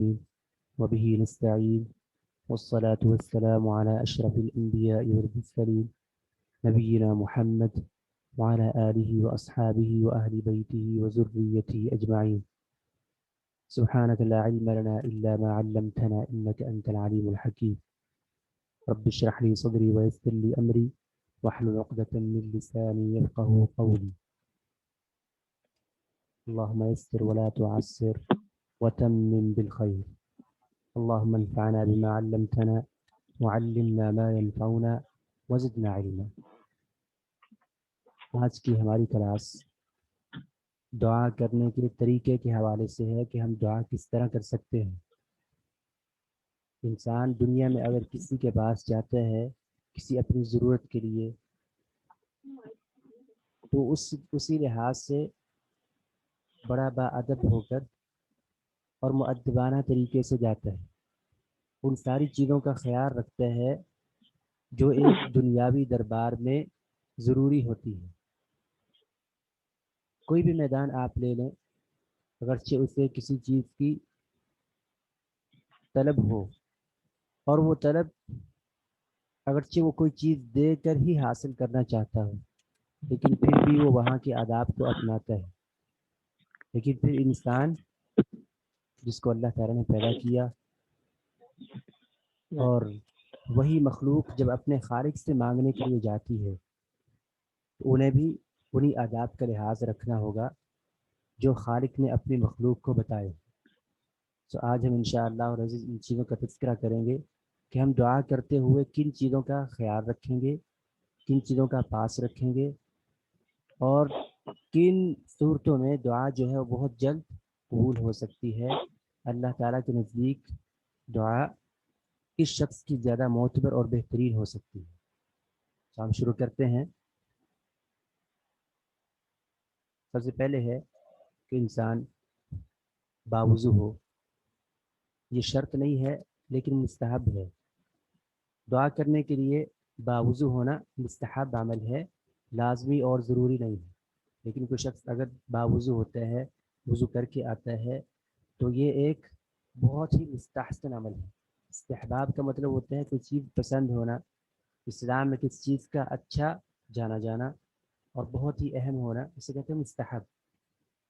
وبه نستعين والصلاة والسلام على أشرف الأنبياء والمرسلين نبينا محمد وعلى آله وأصحابه وأهل بيته وذريته أجمعين. سبحانك لا علم لنا إلا ما علمتنا إنك أنت العليم الحكيم. رب اشرح لي صدري ويسر لي أمري واحلل عقدة من لساني يفقهوا قولي. اللهم يسر ولا تعسر وتمم بالخير. اللهم انفعنا بما علمتنا وعلمنا ما ينفعنا وزدنا علما. آج کی ہماری کلاس دعا کرنے کے طریقے کے حوالے سے ہے کہ ہم دعا کس طرح کر سکتے ہیں. انسان دنیا میں اگر کسی کے پاس جاتا ہے کسی اپنی ضرورت کے لیے تو اسی لحاظ سے بڑا باادب ہو کر اور مؤدبانہ طریقے سے جاتا ہے. ان ساری چیزوں کا خیال رکھتا ہے جو ایک دنیاوی دربار میں ضروری ہوتی ہے. کوئی بھی میدان آپ لے لیں اگرچہ اسے کسی چیز کی طلب ہو اور وہ طلب اگرچہ وہ کوئی چیز دے کر ہی حاصل کرنا چاہتا ہو لیکن پھر بھی وہ وہاں کے آداب کو اپناتا ہے. لیکن پھر انسان جس کو اللہ تعالیٰ نے پیدا کیا اور وہی مخلوق جب اپنے خالق سے مانگنے کے لیے جاتی ہے تو انہیں بھی انہی آداب کا لحاظ رکھنا ہوگا جو خالق نے اپنی مخلوق کو بتائے. تو آج ہم انشاءاللہ اور عزیز ان چیزوں کا تذکرہ کریں گے کہ ہم دعا کرتے ہوئے کن چیزوں کا خیال رکھیں گے, کن چیزوں کا پاس رکھیں گے اور کن صورتوں میں دعا جو ہے وہ بہت جلد قبول ہو سکتی ہے. اللہ تعالیٰ کے نزدیک دعا کس شخص کی زیادہ معتبر اور بہترین ہو سکتی ہے. تو ہم شروع کرتے ہیں. سب سے پہلے ہے کہ انسان باوضو ہو. یہ شرط نہیں ہے لیکن مستحب ہے. دعا کرنے کے لیے باوضو ہونا مستحب عمل ہے, لازمی اور ضروری نہیں ہے. لیکن کوئی شخص اگر باوضو ہوتا ہے, وضو کر کے آتا ہے تو یہ ایک بہت ہی مستحسن عمل ہے. استحباب کا مطلب ہوتا ہے کوئی چیز پسند ہونا, اسلام میں کسی چیز کا اچھا جانا جانا اور بہت ہی اہم ہونا, اسے کہتے ہیں مستحب.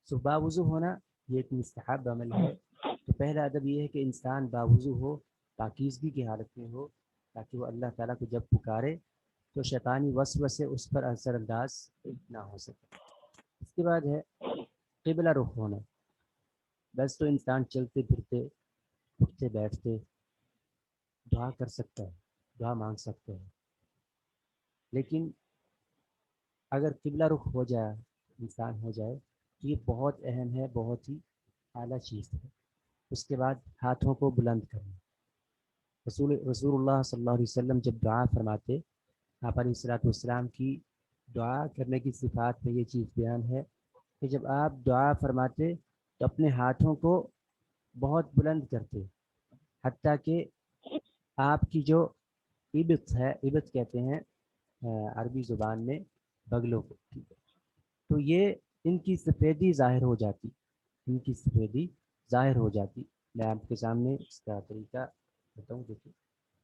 سو باوضو ہونا یہ ایک مستحب عمل ہے. تو پہلا ادب یہ ہے کہ انسان باوضو ہو, پاکیزگی کی حالت میں ہو, تاکہ وہ اللہ تعالیٰ کو جب پکارے تو شیطانی وسوسے اس پر اثر انداز نہ ہو سکے. اس کے بعد ہے قبلہ رخ ہونا. بس تو انسان چلتے پھرتے اٹھتے بیٹھتے دعا کر سکتا ہے, دعا مانگ سکتا ہے, لیکن اگر قبلہ رخ ہو جائے انسان ہو جائے تو یہ بہت اہم ہے, بہت ہی اعلیٰ چیز ہے. اس کے بعد ہاتھوں کو بلند کرنا. رسول اللہ صلی اللہ علیہ وسلم جب دعا فرماتے, آپ علیہ الصلوۃ والسلام کی دعا کرنے کی صفات میں یہ چیز بیان ہے کہ جب آپ دعا فرماتے تو اپنے ہاتھوں کو بہت بلند کرتے, حتیٰ کہ آپ کی جو ابط ہے, ابط کہتے ہیں عربی زبان میں بغلوں کو, تو یہ ان کی سفیدی ظاہر ہو جاتی, ان کی سفیدی ظاہر ہو جاتی. میں آپ کے سامنے اس کا طریقہ بتاؤں. دیکھیں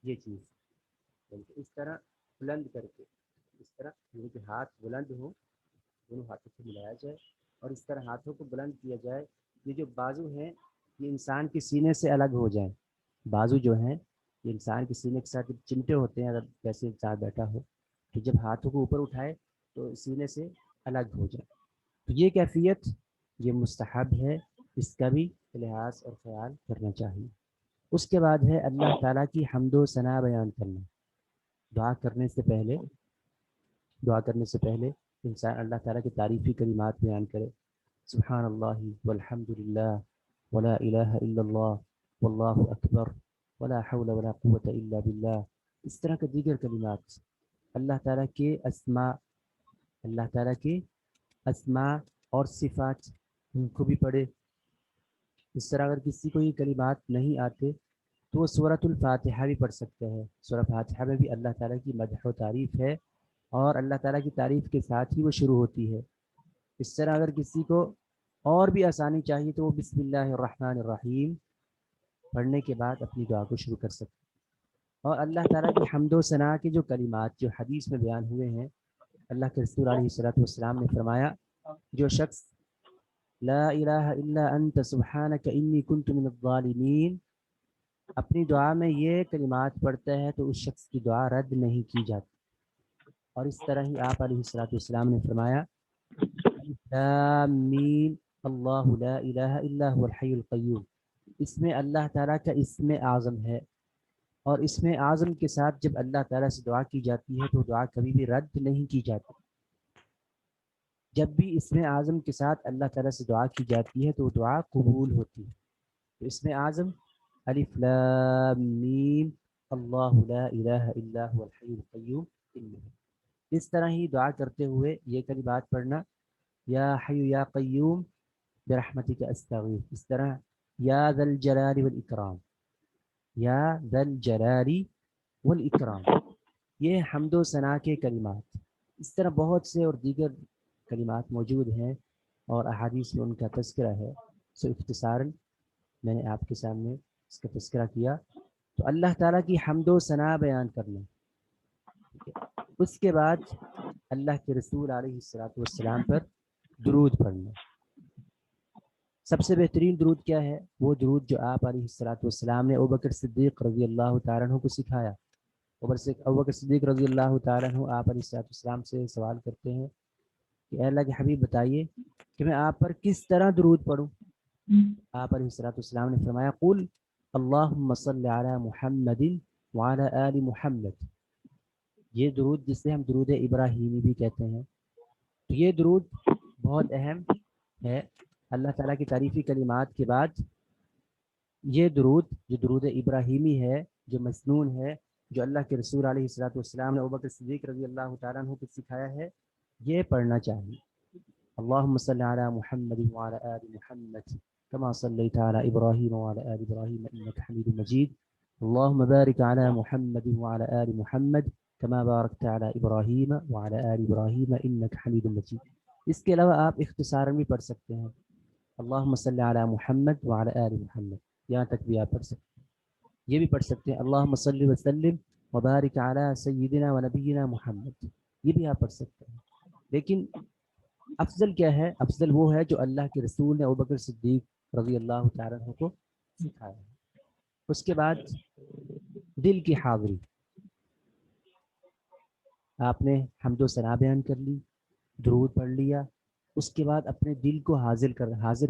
یہ چیز اس طرح بلند کر کے, اس طرح یعنی کہ ہاتھ بلند ہو, دونوں ہاتھوں سے ملایا جائے اور اس طرح ہاتھوں کو بلند کیا جائے. یہ جو بازو ہیں یہ انسان کے سینے سے الگ ہو جائیں. بازو جو ہیں یہ انسان کے سینے کے ساتھ چمٹے ہوتے ہیں, اگر جیسے انسان بیٹھا ہو تو جب ہاتھوں کو اوپر اٹھائے تو سینے سے الگ ہو جائے. تو یہ کیفیت یہ مستحب ہے, اس کا بھی لحاظ اور خیال کرنا چاہیے. اس کے بعد ہے اللہ تعالیٰ کی حمد و ثنا بیان کرنا. دعا کرنے سے پہلے انسان اللہ تعالیٰ کی تعریفی کلمات بیان کرے. سبحان اللہ والحمد للہ ولا الہ الا اللہ واللہ اکبر ولا حول ولا قوة الا باللہ. اس طرح کے دیگر کلمات اللہ تعالیٰ کے اسماء اور صفات ان کو بھی پڑھے. اس طرح اگر کسی کو یہ کلمات نہیں آتے تو وہ سورۃ الفاتحہ بھی پڑھ سکتے ہیں. سورۃ فاتحہ میں بھی اللہ تعالیٰ کی مدح و تعریف ہے اور اللہ تعالیٰ کی تعریف کے ساتھ ہی وہ شروع ہوتی ہے. اس طرح اگر کسی کو اور بھی آسانی چاہیے تو وہ بسم اللہ الرحمن الرحیم پڑھنے کے بعد اپنی دعا کو شروع کر سکتے ہیں۔ اور اللہ تعالیٰ کی حمد و ثنا کے جو کلمات جو حدیث میں بیان ہوئے ہیں، اللہ کے رسول علیہ الصلوۃ والسلام نے فرمایا جو شخص لا الہ الا انت سبحانک انی کنت من الظالمین اپنی دعا میں یہ کلمات پڑھتا ہے تو اس شخص کی دعا رد نہیں کی جاتی۔ اور اس طرح ہی آپ علیہ الصلوۃ والسلام نے فرمایا الف لام میم اللہ لا الہ الا هو الحی القیوم، اس میں اللہ تعالیٰ کا اسم اعظم ہے، اور اسم اعظم کے ساتھ جب اللہ تعالیٰ سے دعا کی جاتی ہے تو دعا کبھی بھی رد نہیں کی جاتی۔ جب بھی اسم اعظم کے ساتھ اللہ تعالیٰ سے دعا کی جاتی ہے تو دعا قبول ہوتی ہے۔ تو اسم اعظم الف لام میم اللہ لا الہ الا هو الحی القیوم، اس طرح ہی دعا کرتے ہوئے یہ کلمات پڑھنا یا حی یا قیوم برحمتک استغیث، اس طرح یا ذا الجلال والاکرام، یا ذا الجلال والاکرام، یہ حمد و ثنا کے کلمات۔ اس طرح بہت سے اور دیگر کلمات موجود ہیں اور احادیث میں ان کا تذکرہ ہے، سو اختصاراً میں نے آپ کے سامنے اس کا تذکرہ کیا۔ تو اللہ تعالیٰ کی حمد و ثنا بیان کرنا، ٹھیک ہے، اس کے بعد اللہ کے رسول علیہ الصلوۃ والسلام پر درود پڑھنا۔ سب سے بہترین درود کیا ہے؟ وہ درود جو آپ علیہ الصلوۃ والسلام نے ابوبکر صدیق رضی اللہ تعالیٰ عنہ کو سکھایا۔ ابوبکر صدیق رضی اللہ تعالیٰ عنہ آپ علیہ الصلوۃ والسلام سے سوال کرتے ہیں کہ اے اللہ کے حبیب بتائیے کہ میں آپ پر کس طرح درود پڑھوں؟ آپ علیہ الصلوۃ والسلام نے فرمایا قل اللہم صل علی محمد وعلی آل محمد، یہ درود جسے ہم درود ابراہیمی بھی کہتے ہیں۔ تو یہ درود بہت اہم ہے۔ اللہ تعالیٰ کی تعریفی کلمات کے بعد یہ درود جو درود ابراہیمی ہے، جو مسنون ہے، جو اللہ کے رسول علیہ الصلوۃ والسلام نے ابوبکر صدیق رضی اللہ تعالیٰ عنہ کو سکھایا ہے، یہ پڑھنا چاہیے۔ اللہم صل علی محمد وعلی آل محمد کما صلیت علی ابراہیم وعلی آل ابراہیم انک حمید مجید، اللہم بارک علی محمد وعلی آل محمد کما بارکت علی ابراہیم وعلی آل ابراہیم انک حمید مجید۔ اس کے علاوہ آپ اختصاراً بھی پڑھ سکتے ہیں اللہم صل علی محمد وعلی آل محمد، یہاں تک بھی آپ پڑھ سکتے ہیں۔ یہ بھی پڑھ سکتے ہیں اللہم صل وسلم وبارک علی سیدنا و نبینا محمد، یہ بھی آپ پڑھ سکتے ہیں۔ لیکن افضل کیا ہے؟ افضل وہ ہے جو اللہ کے رسول نے ابوبکر صدیق رضی اللہ تعالیٰ عنہ کو سکھایا ہے۔ اس کے بعد دل کی حاضری، آپ نے حمد و ثنا بیان کر لی، درود پڑھ لیا، اس کے بعد اپنے دل کو حاضر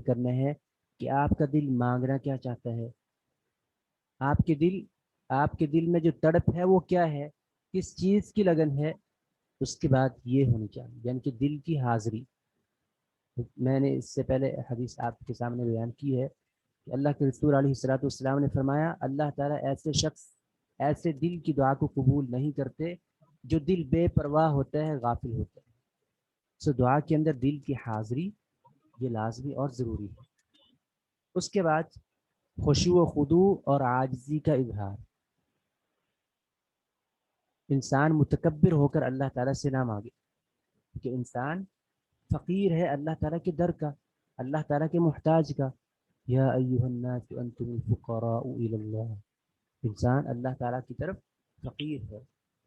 کرنا ہے کہ آپ کا دل مانگنا کیا چاہتا ہے، آپ کے دل میں جو تڑپ ہے وہ کیا ہے، کس چیز کی لگن ہے، اس کے بعد یہ ہونی چاہیے، یعنی کہ دل کی حاضری۔ میں نے اس سے پہلے حدیث آپ کے سامنے بیان کی ہے کہ اللہ کے رسول علیہ الصلوۃ والسلام نے فرمایا اللہ تعالیٰ ایسے شخص ایسے دل کی دعا کو قبول نہیں کرتے جو دل بے پرواہ ہوتا ہے، غافل ہوتا ہے۔ سو دعا کے اندر دل کی حاضری یہ لازمی اور ضروری ہے۔ اس کے بعد خشوع و خضوع اور عاجزی کا اظہار، انسان متکبر ہو کر اللہ تعالیٰ سے نہ مانگے، کہ انسان فقیر ہے اللہ تعالیٰ کے در کا، اللہ تعالیٰ کے محتاج کا۔ یا ایھا الناس انتم الفقراء الی اللہ، انسان اللہ تعالیٰ کی طرف فقیر ہے،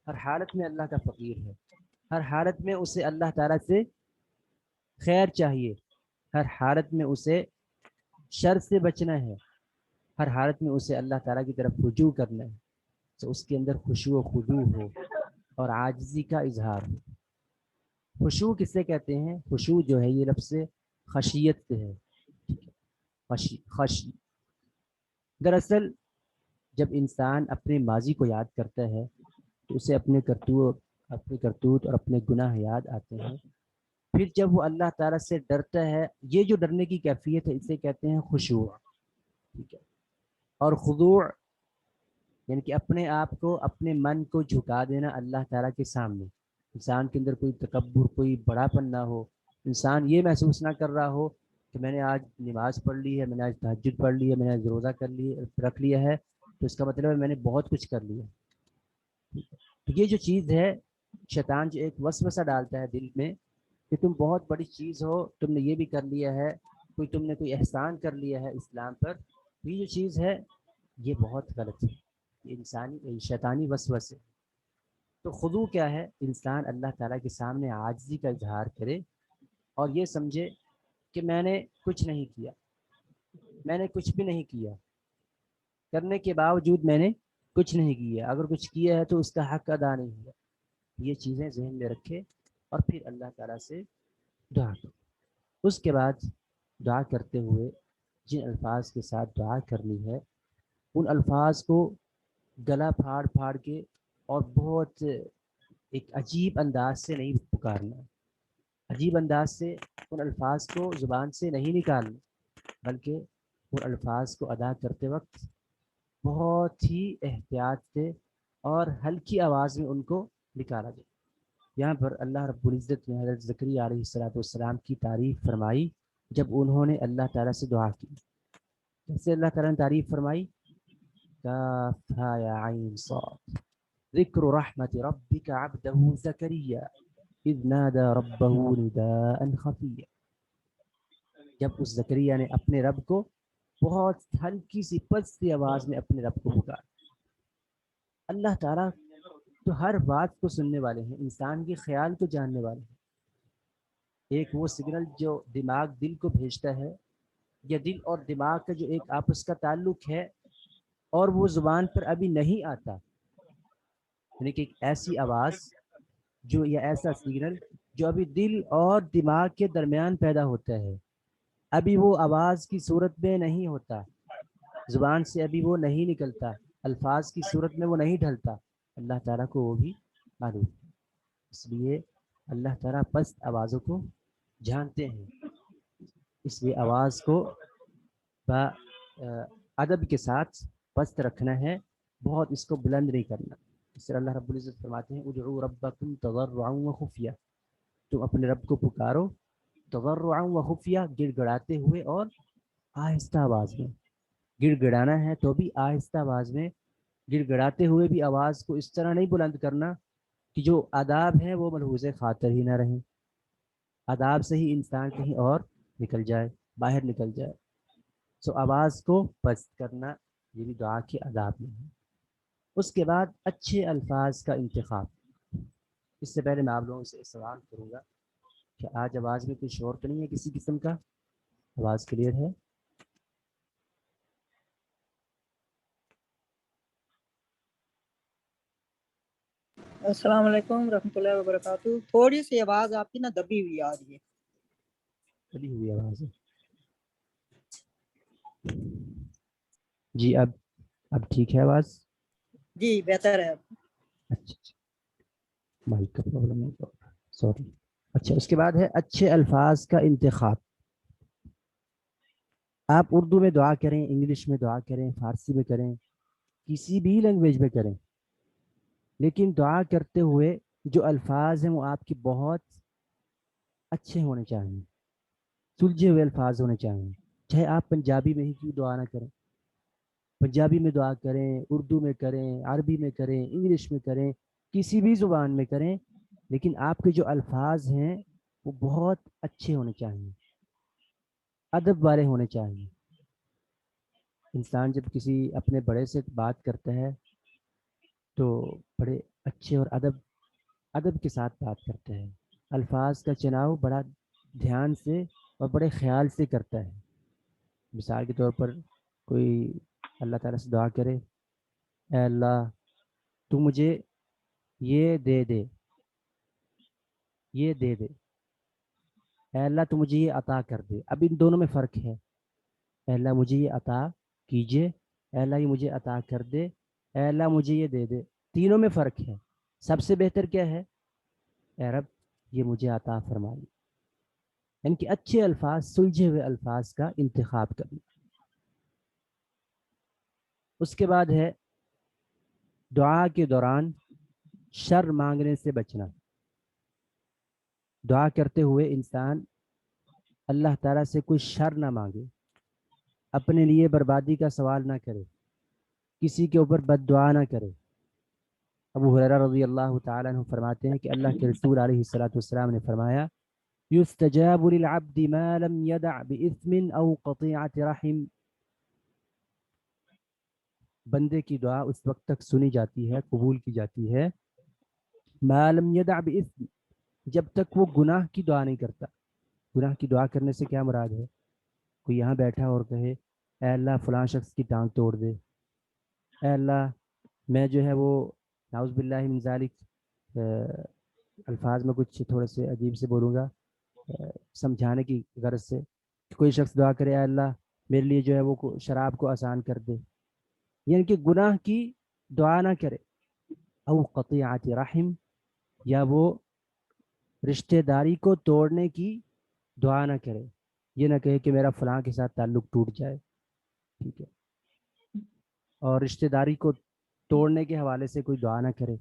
ہر حالت میں اللہ کا فقیر ہے، ہر حالت میں اسے اللہ تعالیٰ سے خیر چاہیے، ہر حالت میں اسے شر سے بچنا ہے، ہر حالت میں اسے اللہ تعالیٰ کی طرف رجوع کرنا ہے، تو اس کے اندر خشوع و خضوع ہو اور عاجزی کا اظہار ہو۔ خشوع کسے کہتے ہیں؟ خشوع جو ہے یہ لفظ سے خشیت سے ہے، خشی۔ دراصل جب انسان اپنے ماضی کو یاد کرتا ہے تو اسے اپنے کرتوت اور اپنے گناہ یاد آتے ہیں، پھر جب وہ اللہ تعالیٰ سے ڈرتا ہے، یہ جو ڈرنے کی کیفیت ہے اسے کہتے ہیں خشوع، ٹھیک ہے۔ اور خضوع یعنی کہ اپنے آپ کو، اپنے من کو جھکا دینا اللہ تعالیٰ کے سامنے، انسان کے اندر کوئی تکبر، کوئی بڑا پن نہ ہو، انسان یہ محسوس نہ کر رہا ہو کہ میں نے آج نماز پڑھ لی ہے، میں نے آج تہجد پڑھ لی ہے، میں نے آج روزہ رکھ لیا ہے تو اس کا مطلب ہے میں نے بہت کچھ کر لیا۔ تو یہ جو چیز ہے، شیطان جو ایک وسوسہ ڈالتا ہے دل میں کہ تم بہت بڑی چیز ہو، تم نے یہ بھی کر لیا ہے، تم نے کوئی احسان کر لیا ہے اسلام پر، یہ جو چیز ہے یہ بہت غلط ہے، یہ انسانی شیطانی وسوسے۔ تو خضوع کیا ہے؟ انسان اللہ تعالیٰ کے سامنے عاجزی کا اظہار کرے اور یہ سمجھے کہ میں نے کچھ نہیں کیا، میں نے کچھ بھی نہیں کیا، کرنے کے باوجود میں نے کچھ نہیں کیا، اگر کچھ کیا ہے تو اس کا حق ادا نہیں ہوا۔ یہ چیزیں ذہن میں رکھے اور پھر اللہ تعالیٰ سے دعا کرے۔ اس کے بعد دعا کرتے ہوئے جن الفاظ کے ساتھ دعا کرنی ہے ان الفاظ کو گلا پھاڑ پھاڑ کے اور بہت ایک عجیب انداز سے نہیں پکارنا، عجیب انداز سے ان الفاظ کو زبان سے نہیں نکالنا، بلکہ ان الفاظ کو ادا کرتے وقت بہت ہی احتیاط سے اور ہلکی آواز میں ان کو نکالا جائے۔ یہاں پر اللہ رب العزت نے حضرت زکریا علیہ الصلوۃ والسلام کی تعریف فرمائی جب انہوں نے اللہ تعالیٰ سے دعا کی۔ جیسے اللہ تعالیٰ نے تعریف فرمائی کاف ہا یا عین صاد ذکر رحمت ربک عبدہ زکریا اذ نادى ربه نداء خفیا، جب اس زکریا نے اپنے رب کو بہت ہلکی سی پستی آواز میں اپنے رب کو پکارا۔ اللہ تعالیٰ تو ہر بات کو سننے والے ہیں، انسان کے خیال کو جاننے والے ہیں۔ ایک وہ سگنل جو دماغ دل کو بھیجتا ہے یا دل اور دماغ کا جو ایک آپس کا تعلق ہے اور وہ زبان پر ابھی نہیں آتا، یعنی کہ ایک ایسی آواز جو یا ایسا سگنل جو ابھی دل اور دماغ کے درمیان پیدا ہوتا ہے، ابھی وہ آواز کی صورت میں نہیں ہوتا، زبان سے ابھی وہ نہیں نکلتا، الفاظ کی صورت میں وہ نہیں ڈھلتا، اللہ تعالیٰ کو وہ بھی معلوم ہے۔ اس لیے اللہ تعالیٰ پست آوازوں کو جانتے ہیں، اس لیے آواز کو با ادب کے ساتھ پست رکھنا ہے، بہت اس کو بلند نہیں کرنا۔ اس طرح اللہ رب العزت فرماتے ہیں ادعوا ربکم تضرعا وخفیا، تم اپنے رب کو پکارو تضرعا وخفیا، گڑ گڑاتے ہوئے اور آہستہ آواز میں۔ گڑ گڑانا ہے تو بھی آہستہ آواز میں، گڑ گڑاتے ہوئے بھی آواز کو اس طرح نہیں بلند کرنا کہ جو آداب ہیں وہ ملحوظ خاطر ہی نہ رہیں، آداب سے ہی انسان کہیں اور نکل جائے، باہر نکل جائے۔ سو آواز کو پست کرنا یہ بھی دعا کے آداب میں ہے۔ اس کے بعد اچھے الفاظ کا انتخاب۔ اس سے پہلے میں آپ لوگوں سے سوال کروں گا کہ آج آواز میں کوئی شور تو نہیں ہے کسی قسم کا؟ آواز کلیئر ہے؟ السلام علیکم ورحمۃ اللہ وبرکاتہ۔ تھوڑی سی آواز آپ کی نا دبی ہوئی آ رہی ہے۔ دبی ہوئی آواز ہے جی، اب ٹھیک ہے آواز؟ جی بہتر ہے۔ اچھا مائک کا پرابلم ہے، سوری۔ اچھا، اس کے بعد ہے اچھے الفاظ کا انتخاب۔ آپ اردو میں دعا کریں، انگلش میں دعا کریں، فارسی میں کریں، کسی بھی لینگویج میں کریں، لیکن دعا کرتے ہوئے جو الفاظ ہیں وہ آپ کے بہت اچھے ہونے چاہیے، سلجھے ہوئے الفاظ ہونے چاہیے۔ چاہے آپ پنجابی میں ہی کیوں دعا نہ کریں، پنجابی میں دعا کریں، اردو میں کریں، عربی میں کریں، انگلش میں کریں، کسی بھی زبان میں کریں، لیکن آپ کے جو الفاظ ہیں وہ بہت اچھے ہونے چاہیے، ادب والے ہونے چاہیے۔ انسان جب کسی اپنے بڑے سے بات کرتا ہے تو بڑے اچھے اور ادب کے ساتھ بات کرتا ہے، الفاظ کا چناؤ بڑا دھیان سے اور بڑے خیال سے کرتا ہے۔ مثال کے طور پر کوئی اللہ تعالیٰ سے دعا کرے اے اللہ تو مجھے یہ دے دے، یہ دے دے، اے اللہ تو مجھے یہ عطا کر دے۔ اب ان دونوں میں فرق ہے، اے اللہ مجھے یہ عطا کیجئے، اے اللہ یہ مجھے عطا کر دے، اے اللہ مجھے یہ دے دے، تینوں میں فرق ہے۔ سب سے بہتر کیا ہے؟ اے رب یہ مجھے عطا فرمائی، یعنی کہ اچھے الفاظ، سلجھے ہوئے الفاظ کا انتخاب کرنا۔ اس کے بعد ہے دعا کے دوران شر مانگنے سے بچنا۔ دعا کرتے ہوئے انسان اللہ تعالیٰ سے کوئی شر نہ مانگے، اپنے لیے بربادی کا سوال نہ کرے، کسی کے اوپر بد دعا نہ کرے۔ ابو ہریرہ رضی اللہ تعالیٰ عنہ فرماتے ہیں کہ اللہ کے رسول علیہ الصلوۃ والسلام نے فرمایا یستجاب للعبد ما لم يدع بإثم أو قطيعة رحم، بندے کی دعا اس وقت تک سنی جاتی ہے، قبول کی جاتی ہے، ما لم یدع بإثم، جب تک وہ گناہ کی دعا نہیں کرتا۔ گناہ کی دعا کرنے سے کیا مراد ہے؟ کوئی یہاں بیٹھا اور کہے اے اللہ فلاں شخص کی ٹانگ توڑ دے، اے اللہ میں جو ہے وہ نعوذ باللہ من ذالک، الفاظ میں کچھ تھوڑے سے عجیب سے بولوں گا سمجھانے کی غرض سے، کوئی شخص دعا کرے اے اللہ میرے لیے جو ہے وہ شراب کو آسان کر دے، یعنی کہ گناہ کی دعا نہ کرے، او قطیعت رحم، یا وہ رشتہ داری کو توڑنے کی دعا نہ کرے، یہ نہ کہے کہ میرا فلاں کے ساتھ تعلق ٹوٹ جائے، ٹھیک ہے، اور رشتہ داری کو توڑنے کے حوالے سے کوئی دعا نہ کرے۔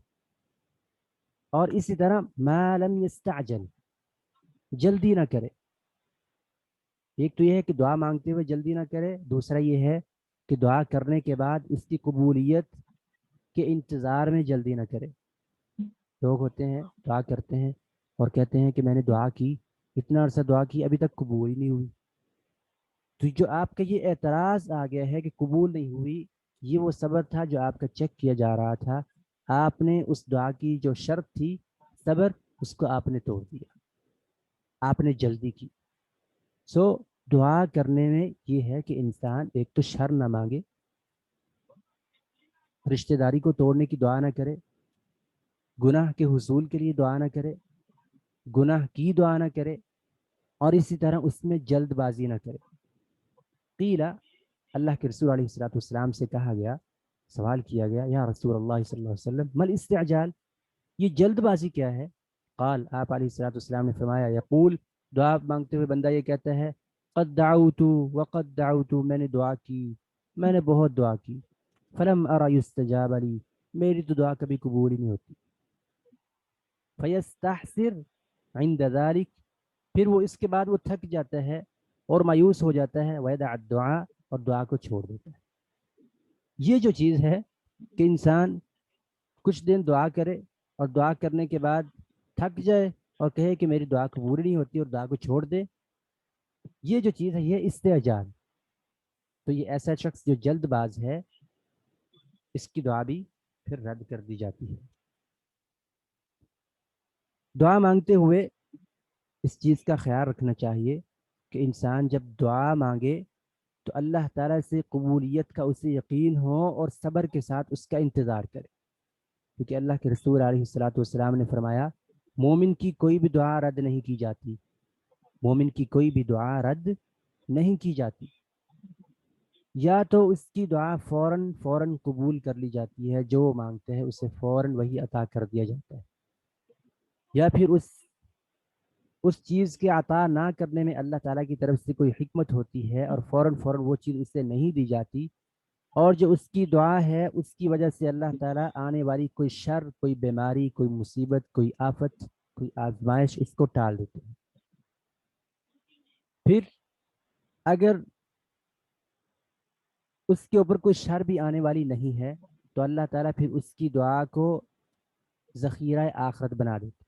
اور اسی طرح ما لم یستعجل، جلدی نہ کرے۔ ایک تو یہ ہے کہ دعا مانگتے ہوئے جلدی نہ کرے، دوسرا یہ ہے کہ دعا کرنے کے بعد اس کی قبولیت کے انتظار میں جلدی نہ کرے۔ لوگ ہوتے ہیں دعا کرتے ہیں اور کہتے ہیں کہ میں نے دعا کی، اتنا عرصہ دعا کی، ابھی تک قبول ہی نہیں ہوئی۔ تو جو آپ کا یہ اعتراض آ گیا ہے کہ قبول نہیں ہوئی، یہ وہ صبر تھا جو آپ کا چیک کیا جا رہا تھا۔ آپ نے اس دعا کی جو شرط تھی صبر، اس کو آپ نے توڑ دیا، آپ نے جلدی کی۔ دعا کرنے میں یہ ہے کہ انسان ایک تو شر نہ مانگے، رشتہ داری کو توڑنے کی دعا نہ کرے، گناہ کے حصول کے لیے دعا نہ کرے، گناہ کی دعا نہ کرے، اور اسی طرح اس میں جلد بازی نہ کرے۔ قیلا، اللہ کے رسول علیہ الصلوۃ والسلام سے کہا گیا، سوال کیا گیا، یا رسول اللہ صلی اللہ علیہ وسلم مل استعجال، یہ جلد بازی کیا ہے؟ قال، آپ علیہ الصلوۃ والسلام نے فرمایا، یقول، دعا مانگتے ہوئے بندہ یہ کہتا ہے، قد دعوت وقد دعوت، میں نے دعا کی، میں نے بہت دعا کی، فلم ارى يستجاب لی، میری تو دعا کبھی قبول ہی نہیں ہوتی۔ فیستحسر عند ذلك، پھر وہ اس کے بعد وہ تھک جاتا ہے اور مایوس ہو جاتا ہے، ویدع الدعاء، اور دعا کو چھوڑ دیتا ہے۔ یہ جو چیز ہے کہ انسان کچھ دن دعا کرے اور دعا کرنے کے بعد تھک جائے اور کہے کہ میری دعا قبول نہیں ہوتی اور دعا کو چھوڑ دے، یہ جو چیز ہے یہ استعجال۔ تو یہ ایسا شخص جو جلد باز ہے، اس کی دعا بھی پھر رد کر دی جاتی ہے۔ دعا مانگتے ہوئے اس چیز کا خیال رکھنا چاہیے کہ انسان جب دعا مانگے تو اللہ تعالیٰ سے قبولیت کا اسے یقین ہو اور صبر کے ساتھ اس کا انتظار کرے، کیونکہ اللہ کے رسول علیہ الصلوۃ والسلام نے فرمایا، مومن کی کوئی بھی دعا رد نہیں کی جاتی، مومن کی کوئی بھی دعا رد نہیں کی جاتی، یا تو اس کی دعا فوراً قبول کر لی جاتی ہے، جو وہ مانگتے ہیں اسے فوراً وہی عطا کر دیا جاتا ہے، یا پھر اس چیز کے عطا نہ کرنے میں اللہ تعالیٰ کی طرف سے کوئی حکمت ہوتی ہے اور فوراً وہ چیز اسے نہیں دی جاتی، اور جو اس کی دعا ہے اس کی وجہ سے اللہ تعالیٰ آنے والی کوئی شر، کوئی بیماری، کوئی مصیبت، کوئی آفت، کوئی آزمائش، اس کو ٹال دیتے ہیں۔ پھر اگر اس کے اوپر کوئی شر بھی آنے والی نہیں ہے تو اللہ تعالیٰ پھر اس کی دعا کو ذخیرہ آخرت بنا دیتے ہیں۔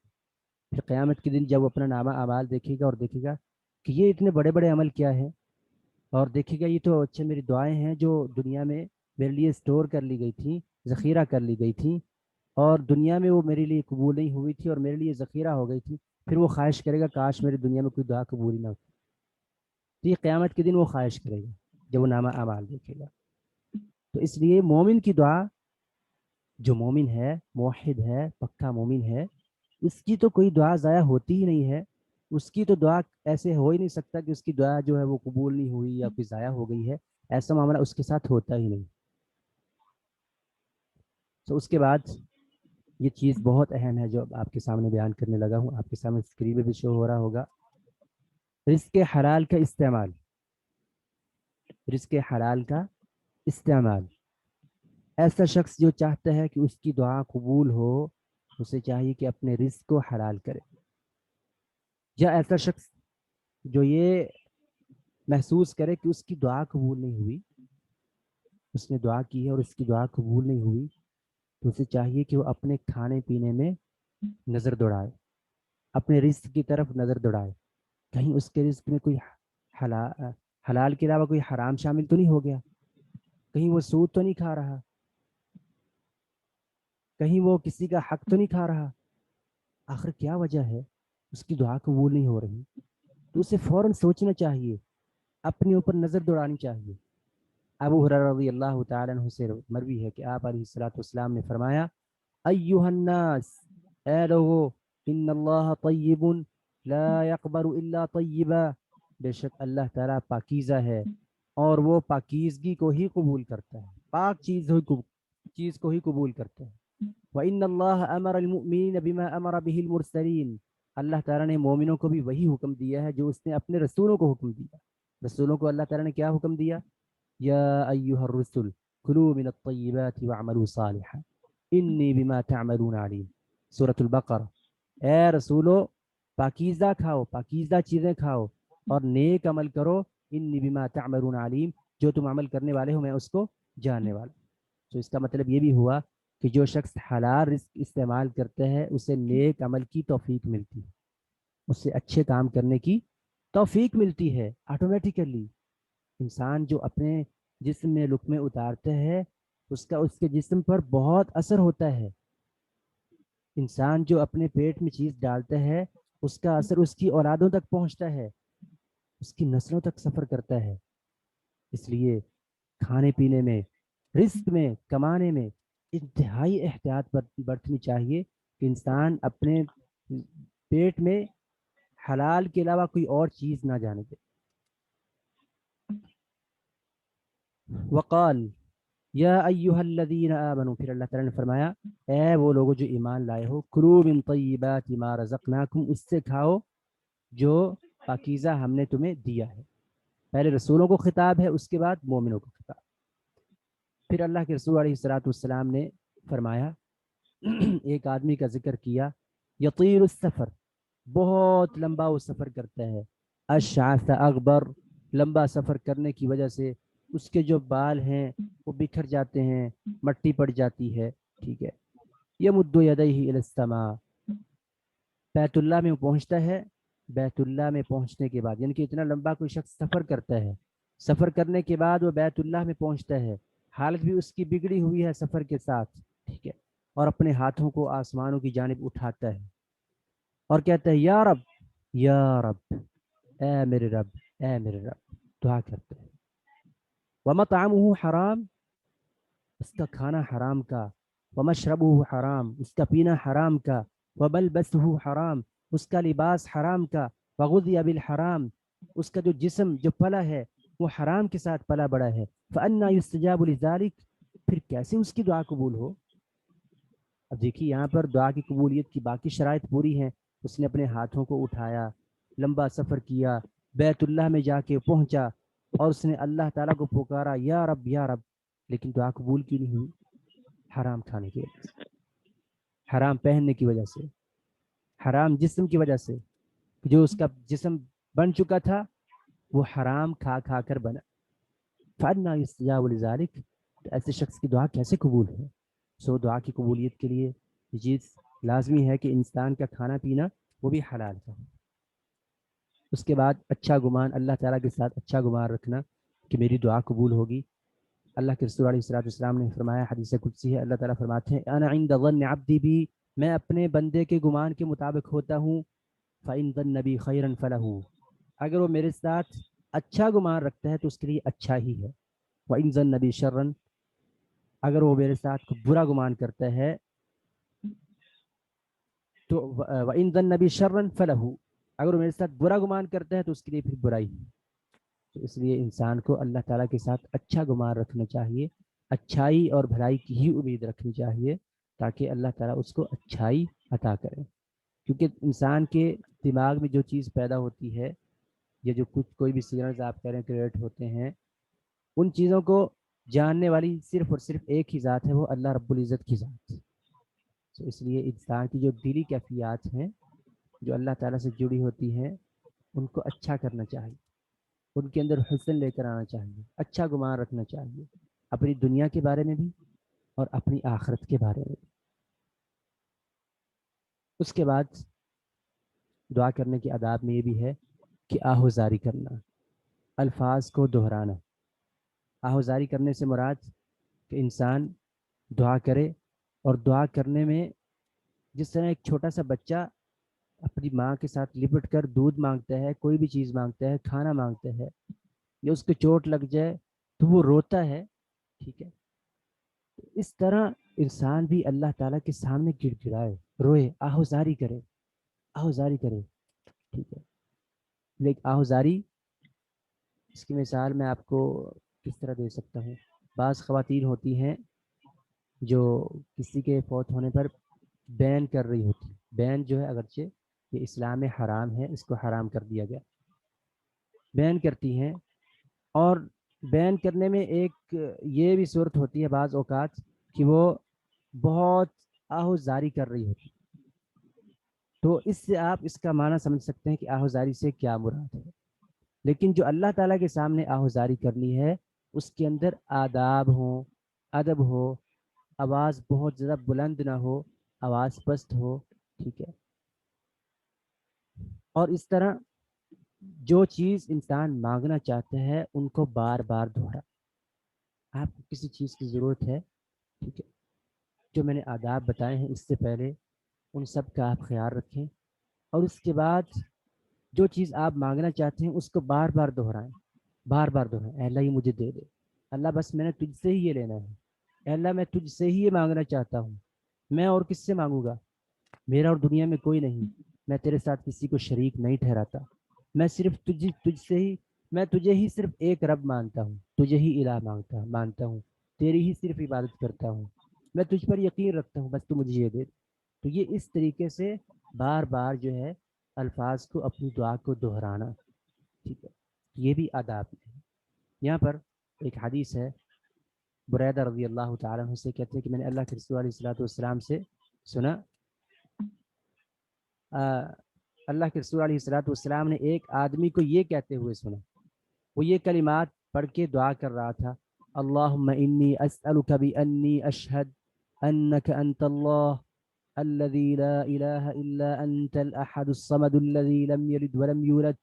پھر قیامت کے دن جب وہ اپنا نامہ اعمال دیکھے گا اور دیکھے گا کہ یہ اتنے بڑے بڑے عمل کیا ہے، اور دیکھے گا یہ تو اچھے میری دعائیں ہیں جو دنیا میں میرے لیے اسٹور کر لی گئی تھیں، ذخیرہ کر لی گئی تھیں، اور دنیا میں وہ میرے لیے قبول نہیں ہوئی تھی اور میرے لیے ذخیرہ ہو گئی تھی، پھر وہ خواہش کرے گا کاش میری دنیا میں کوئی دعا قبول ہی نہ ہوتی۔ تو یہ قیامت کے دن وہ خواہش کرے گا جب وہ نامہ اعمال دیکھے گا۔ تو اس لیے مومن کی دعا، جو مومن ہے، موحد ہے، پکا مومن ہے، اس کی تو کوئی دعا ضائع ہوتی ہی نہیں ہے، اس کی تو دعا ایسے ہو ہی نہیں سکتا کہ اس کی دعا جو ہے وہ قبول نہیں ہوئی یا کوئی ضائع ہو گئی ہے، ایسا معاملہ اس کے ساتھ ہوتا ہی نہیں۔ تو اس کے بعد یہ چیز بہت اہم ہے جو آپ کے سامنے بیان کرنے لگا ہوں، آپ کے سامنے اسکرین پہ بھی شو ہو رہا ہوگا، رزق حلال کا استعمال، رزق حلال کا استعمال۔ ایسا شخص جو چاہتا ہے کہ اس کی دعا قبول ہو، اسے چاہیے کہ اپنے رزق کو حلال کرے، یا ایسا شخص جو یہ محسوس کرے کہ اس کی دعا قبول نہیں ہوئی، اس نے دعا کی ہے اور اس کی دعا قبول نہیں ہوئی، تو اسے چاہیے کہ وہ اپنے کھانے پینے میں نظر دوڑائے، اپنے رزق کی طرف نظر دوڑائے، کہیں اس کے رزق میں کوئی حلال کے علاوہ کوئی حرام شامل تو نہیں ہو گیا، کہیں وہ سود تو نہیں کھا رہا، کہیں وہ کسی کا حق تو نہیں کھا رہا. آخر کیا وجہ ہے اس کی دعا قبول نہیں ہو رہی؟ تو اسے فوراً سوچنا چاہیے، اپنے اوپر نظر دوڑانی چاہیے. ابو ہریرہ رضی اللہ تعالیٰ عنہ سے مروی ہے کہ آپ علیہ الصلوۃ والسلام نے فرمایا، ایھا الناس، اے لوگو، ان اللہ طیب لا یقبل الا طیبا، بے شک اللہ تعالیٰ پاکیزہ ہے اور وہ پاکیزگی کو ہی قبول کرتا ہے، پاک چیز کو ہی قبول کرتا ہے. وَإِنَّ اللَّهَ أَمَرَ الْمُؤْمِنِينَ بِمَا أَمَرَ بِهِ الْمُرْسَلِينَ، اللہ تعالیٰ نے مومنوں کو بھی وہی حکم دیا ہے جو اس نے اپنے رسولوں کو حکم دیا. رسولوں کو اللہ تعالیٰ نے کیا حکم دیا؟ یا ایھا الرسل کلوا من الطیبات واعملوا صالحا انی بما تعملون علیم. سورۃ البقرہ. اے رسولو، پاکیزہ کھاؤ، پاکیزہ چیزیں کھاؤ اور نیک عمل کرو، انی بما تعملون علیم، جو تم عمل کرنے والے ہو میں اس کو جاننے والا. تو اس کا مطلب یہ بھی ہوا کہ جو شخص حلال رزق استعمال کرتے ہیں اسے نیک عمل کی توفیق ملتی ہے، اسے اچھے کام کرنے کی توفیق ملتی ہے آٹومیٹیکلی. انسان جو اپنے جسم میں لقمے اتارتے ہے اس کے جسم پر بہت اثر ہوتا ہے. انسان جو اپنے پیٹ میں چیز ڈالتا ہے اس کا اثر اس کی اولادوں تک پہنچتا ہے، اس کی نسلوں تک سفر کرتا ہے. اس لیے کھانے پینے میں، رزق میں، کمانے میں انتہائی احتیاط برتنی چاہیے کہ انسان اپنے پیٹ میں حلال کے علاوہ کوئی اور چیز نہ جانے دے. وقال یا ایھا الذین آمنوا، پھر اللہ تعالیٰ نے فرمایا اے وہ لوگوں جو ایمان لائے ہو، کلوا من طیبات ما رزقناکم، اس سے کھاؤ جو پاکیزہ ہم نے تمہیں دیا ہے. پہلے رسولوں کو خطاب ہے، اس کے بعد مومنوں کو خطاب. پھر اللہ کے رسول علیہ الصلوۃ والسلام نے فرمایا، ایک آدمی کا ذکر کیا، یطیل السفر، بہت لمبا وہ سفر کرتا ہے، اشعث اغبر، لمبا سفر کرنے کی وجہ سے اس کے جو بال ہیں وہ بکھر جاتے ہیں، مٹی پڑ جاتی ہے. ٹھیک ہے. یمد یدیہ الی السماء، بیت اللہ میں وہ پہنچتا ہے. بیت اللہ میں پہنچنے کے بعد، یعنی کہ اتنا لمبا کوئی شخص سفر کرتا ہے، سفر کرنے کے بعد وہ بیت اللہ میں پہنچتا ہے، حالت بھی اس کی بگڑی ہوئی ہے سفر کے ساتھ. ٹھیک ہے. اور اپنے ہاتھوں کو آسمانوں کی جانب اٹھاتا ہے اور کہتا ہے یا رب، یا رب، اے میرے رب، اے میرے رب، دعا کرتے ہیں. ومطعمہ حرام، اس کا کھانا حرام کا، ومشربہ حرام، اس کا پینا حرام کا، وملبسہ حرام، اس کا لباس حرام کا، وغذی بالحرام، اس کا جو جسم جو پلا ہے وہ حرام کے ساتھ پلا بڑا ہے. فأنا یستجاب لذلک، پھر کیسے اس کی دعا قبول ہو؟ اب دیکھیے یہاں پر دعا کی قبولیت کی باقی شرائط پوری ہیں. اس نے اپنے ہاتھوں کو اٹھایا، لمبا سفر کیا، بیت اللہ میں جا کے پہنچا اور اس نے اللہ تعالیٰ کو پکارا یا رب، یا رب، لیکن دعا قبول کیوں نہیں ہوئی؟ حرام کھانے کی وجہ سے، حرام پہننے کی وجہ سے، حرام جسم کی وجہ سے. جو اس کا جسم بن چکا تھا وہ حرام کھا کھا کر بنا. فأنا یستجاب لذلک، ایسے شخص کی دعا کیسے قبول ہے؟ سو دعا کی قبولیت کے لیے یہ چیز لازمی ہے کہ انسان کا کھانا پینا وہ بھی حلال کا ہو. اس کے بعد اچھا گمان، اللہ تعالیٰ کے ساتھ اچھا گمان رکھنا کہ میری دعا قبول ہوگی. اللہ کے رسول علیہ الصلوۃ والسلام نے فرمایا، حدیث قدسی ہے، اللہ تعالیٰ فرماتے ہیں انا عند ظن عبدی بی، میں اپنے بندے کے گمان کے مطابق ہوتا ہوں. فإن ظن بی خیرا فلہ، اگر وہ میرے ساتھ اچھا گمان رکھتا ہے تو اس کے لیے اچھا ہی ہے. وإن ظن بی شرا، اگر وہ میرے ساتھ برا گمان کرتا ہے تو وإن ظن بی شرا فلہ، اگر وہ میرے ساتھ برا گمان کرتا ہے تو اس کے لیے پھر برائی ہے. تو اس لیے انسان کو اللہ تعالیٰ کے ساتھ اچھا گمان رکھنا چاہیے، اچھائی اور بھلائی کی ہی امید رکھنی چاہیے تاکہ اللہ تعالیٰ اس کو اچھائی عطا کرے. کیونکہ انسان کے دماغ میں جو چیز پیدا ہوتی ہے یا جو کوئی بھی سگنلز آپ کہہ رہے ہیں کریٹ ہوتے ہیں، ان چیزوں کو جاننے والی صرف اور صرف ایک ہی ذات ہے، وہ اللہ رب العزت کی ذات. تو اس لیے انسان کی جو دلی کیفیات ہیں جو اللہ تعالیٰ سے جڑی ہوتی ہیں ان کو اچھا کرنا چاہیے، ان کے اندر حسن لے کر آنا چاہیے، اچھا گمان رکھنا چاہیے، اپنی دنیا کے بارے میں بھی اور اپنی آخرت کے بارے میں بھی. اس کے بعد دعا کرنے کے آداب میں یہ بھی ہے کہ آہوزاری کرنا، الفاظ کو دہرانا. آہوزاری کرنے سے مراد کہ انسان دعا کرے اور دعا کرنے میں جس طرح ایک چھوٹا سا بچہ اپنی ماں کے ساتھ لپٹ کر دودھ مانگتا ہے، کوئی بھی چیز مانگتا ہے، کھانا مانگتا ہے، یا اس کو چوٹ لگ جائے تو وہ روتا ہے، ٹھیک ہے، اس طرح انسان بھی اللہ تعالیٰ کے سامنے گڑ گڑائے، روئے، آہوزاری کرے، آہوزاری کرے، ٹھیک ہے. لیکن آہوزاری اس کی مثال میں آپ کو کس طرح دے سکتا ہوں. بعض خواتین ہوتی ہیں جو کسی کے فوت ہونے پر بین کر رہی ہوتی. بین جو ہے اگرچہ یہ اسلام میں حرام ہے، اس کو حرام کر دیا گیا، بین کرتی ہیں. اور بین کرنے میں ایک یہ بھی صورت ہوتی ہے بعض اوقات کہ وہ بہت آہوزاری کر رہی ہوتی. تو اس سے آپ اس کا معنی سمجھ سکتے ہیں کہ آہوزاری سے کیا مراد ہے. لیکن جو اللہ تعالیٰ کے سامنے آہوزاری کرنی ہے اس کے اندر آداب ہوں، ادب ہو، آواز بہت زیادہ بلند نہ ہو، آواز پست ہو، ٹھیک ہے. اور اس طرح جو چیز انسان مانگنا چاہتا ہے ان کو بار بار دہرا. آپ کو کسی چیز کی ضرورت ہے، ٹھیک ہے، جو میں نے آداب بتائے ہیں اس سے پہلے ان سب کا آپ خیال رکھیں. اور اس کے بعد جو چیز آپ مانگنا چاہتے ہیں اس کو بار بار دہرائیں، بار بار دہرائیں. اے اللہ یہ مجھے دے دے، اللہ بس میں نے تجھ سے ہی یہ لینا ہے، اے اللہ میں تجھ سے ہی یہ مانگنا چاہتا ہوں، میں اور کس سے مانگوں گا، میرا اور دنیا میں کوئی نہیں، میں تیرے ساتھ کسی کو شریک نہیں ٹھہراتا، میں صرف تجھ سے ہی، میں تجھے ہی صرف ایک رب مانتا ہوں، تجھے ہی الہ مانتا ہوں، تیری ہی صرف عبادت کرتا ہوں، میں تجھ پر یقین رکھتا ہوں، بس تو مجھے یہ دے. تو یہ اس طریقے سے بار بار جو ہے الفاظ کو، اپنی دعا کو دہرانا، ٹھیک ہے. یہ بھی آداب ہے. یہاں پر ایک حدیث ہے، بریدہ رضی اللہ تعالیٰ عنہ سے کہتے ہیں کہ میں نے اللہ کے رسول علیہ الصلوۃ والسلام سے سنا، اللہ کے رسول علیہ الصلوۃ والسلام نے ایک آدمی کو یہ کہتے ہوئے سنا. وہ یہ کلمات پڑھ کے دعا کر رہا تھا، اللہم انی اسألک بانی اشہد انک انت اللہ الذي لا إله إلا أنت الأحد الصمد الذي لم يلد ولم يولد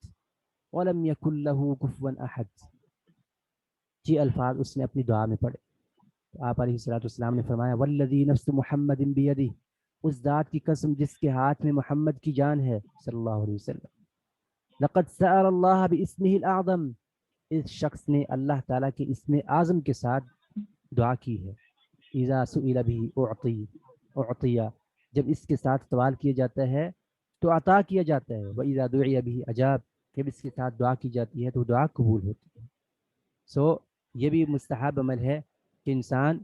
ولم يكن له كفوا أحد. یہ الفاظ اس نے اپنی دعا میں پڑھے. آپ علیہ الصلوۃ والسلام نے فرمایا والذی نفس محمد بیدہ، اس ذات کی قسم جس کے ہاتھ میں محمد کی جان ہے صلی اللہ علیہ وسلم، لقد سأل اللہ باسمہ الاعظم، اس شخص نے اللہ تعالیٰ کے اسم اعظم کے ساتھ دعا کی ہے. اذا سئل به اعطی، جب اس کے ساتھ سوال کیا جاتا ہے تو عطا کیا جاتا ہے. وَإِذَا دُعِيَ بِهِ أَجَابَ، جب اس کے ساتھ دعا کی جاتی ہے تو دعا قبول ہوتی ہے. یہ بھی مستحب عمل ہے کہ انسان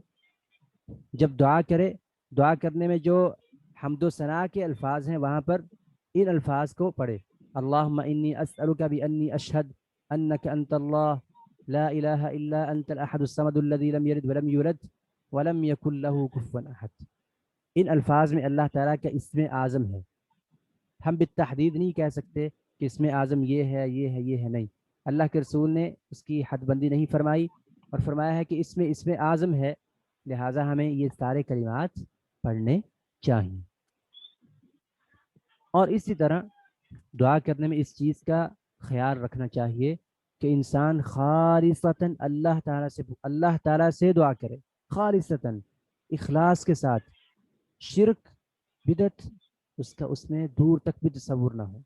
جب دعا کرے، دعا کرنے میں جو حمد و ثناء کے الفاظ ہیں وہاں پر ان الفاظ کو پڑھے، اللہم انی اسألک بانی اشہد انک انت اللہ لا الہ الا انت الاحد الصمد الذی لم یلد ولم یولد ولم یکن له کفوا احد. ان الفاظ میں اللہ تعالیٰ کا اسم اعظم ہے. ہم بالتحدید نہیں کہہ سکتے کہ اسم اعظم یہ ہے، یہ ہے، یہ ہے، نہیں. اللہ کے رسول نے اس کی حد بندی نہیں فرمائی اور فرمایا ہے کہ اسم اعظم ہے، لہٰذا ہمیں یہ سارے کلمات پڑھنے چاہیے. اور اسی طرح دعا کرنے میں اس چیز کا خیال رکھنا چاہیے کہ انسان خالصتاً اللہ تعالیٰ سے دعا کرے، خالصتاً اخلاص کے ساتھ. شرک، بدعت اس میں دور تک بھی تصور نہ ہو.